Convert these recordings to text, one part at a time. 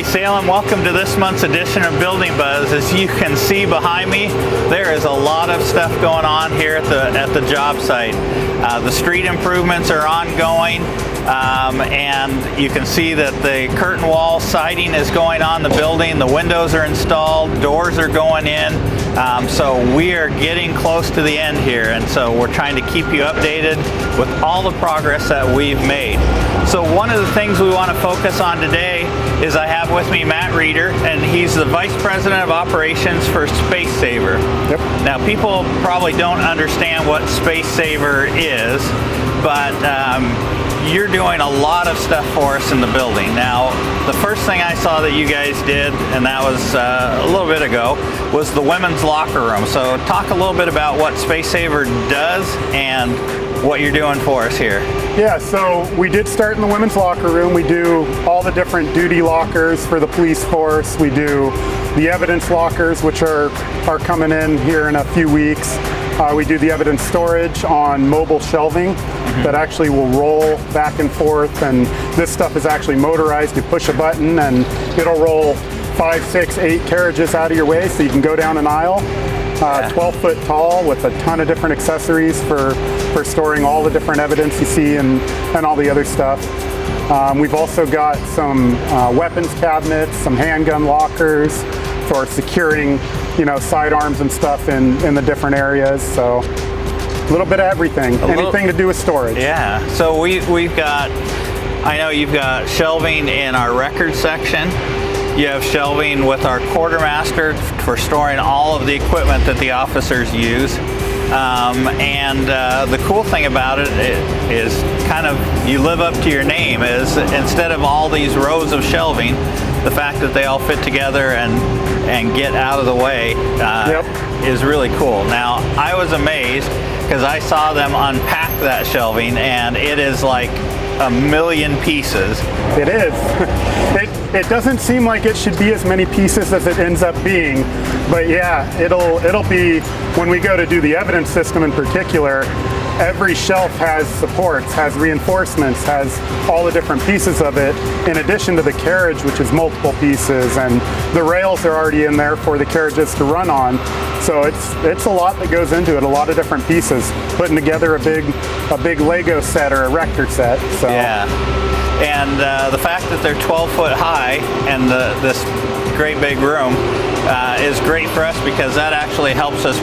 Salem, welcome to this month's edition of Building Buzz. As you can see behind me, there is a lot of stuff going on here at the job site. The street improvements are ongoing, and you can see that the curtain wall siding is going on the building, the windows are installed, doors are going in, so we are getting close to the end here, and so we're trying to keep you updated with all the progress that we've made. So one of the things we want to focus on today is I have with me Matt Reeder, and he's the Vice President of Operations for Spacesaver. Yep. Now, people probably don't understand what Spacesaver is, but you're doing a lot of stuff for us in the building. Now, the first thing I saw that you guys did, and that was a little bit ago, was the women's locker room. So talk a little bit about what Spacesaver does and what you're doing for us here. Yeah, so we did start in the women's locker room. We do all the different duty lockers for the police force. We do the evidence lockers, which are coming in here in a few weeks. We do the evidence storage on mobile shelving that actually will roll back and forth, and this stuff is actually motorized. You push a button and it'll roll 5, 6, 8 carriages out of your way so you can go down an aisle. 12 foot tall with a ton of different accessories for storing all the different evidence you see and all the other stuff. We've also got some weapons cabinets, some handgun lockers for securing, sidearms and stuff in the different areas. So a little bit of everything, anything to do with storage. Yeah, so we've got, I know you've got shelving in our record section. You have shelving with our quartermaster for storing all of the equipment that the officers use. And the cool thing about it is kind of you live up to your name, is instead of all these rows of shelving, the fact that they all fit together and get out of the way is really cool. Now, I was amazed because I saw them unpack that shelving, and it is like a million pieces. It is. It doesn't seem like it should be as many pieces as it ends up being, but yeah, it'll be, when we go to do the evidence system in particular, every shelf has supports, has reinforcements, has all the different pieces of it, in addition to the carriage, which is multiple pieces, and the rails are already in there for the carriages to run on. So it's a lot that goes into it, a lot of different pieces, putting together a big Lego set or a Rector set. So. Yeah, and the fact that they're 12 foot high and this great big room is great for us because that actually helps us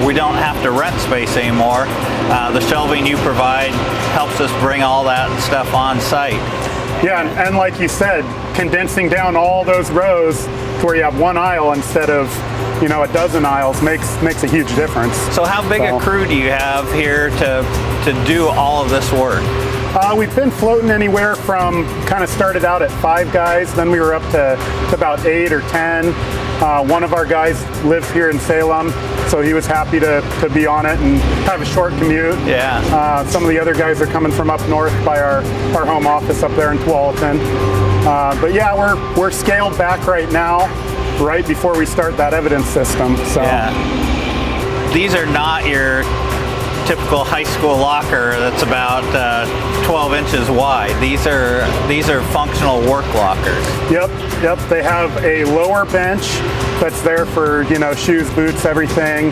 we don't have to rent space anymore. The shelving you provide helps us bring all that stuff on site. Yeah, and like you said, condensing down all those rows to where you have one aisle instead of a dozen aisles makes a huge difference. So how big a crew do you have here to do all of this work? We've been floating anywhere from, kind of started out at 5 guys, then we were up to about 8 or 10. One of our guys lives here in Salem, so he was happy to be on it and have a short commute. Yeah. Some of the other guys are coming from up north by our home office up there in Tualatin. But yeah, we're scaled back right now, right before we start that evidence system. So. Yeah. These are not your typical high school locker that's about 12 inches wide. These are functional work lockers. Yep. They have a lower bench that's there for shoes, boots, everything.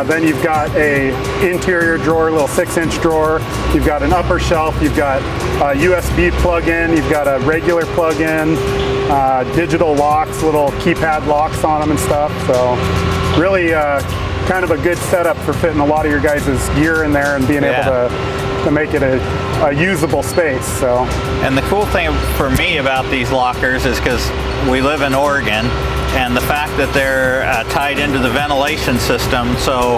Then you've got a interior drawer, a little 6-inch drawer. You've got an upper shelf. You've got a USB plug-in. You've got a regular plug-in. Digital locks, little keypad locks on them and stuff. So really kind of a good setup for fitting a lot of your guys' gear in there and being able to make it a usable space. So. And the cool thing for me about these lockers is because we live in Oregon, and the fact that they're tied into the ventilation system, so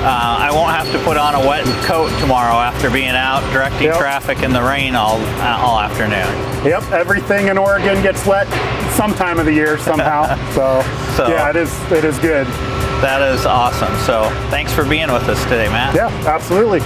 I won't have to put on a wet coat tomorrow after being out directing traffic in the rain all afternoon. Yep, everything in Oregon gets wet some time of the year somehow. so yeah, it is good. That is awesome. So thanks for being with us today, Matt. Yeah, absolutely.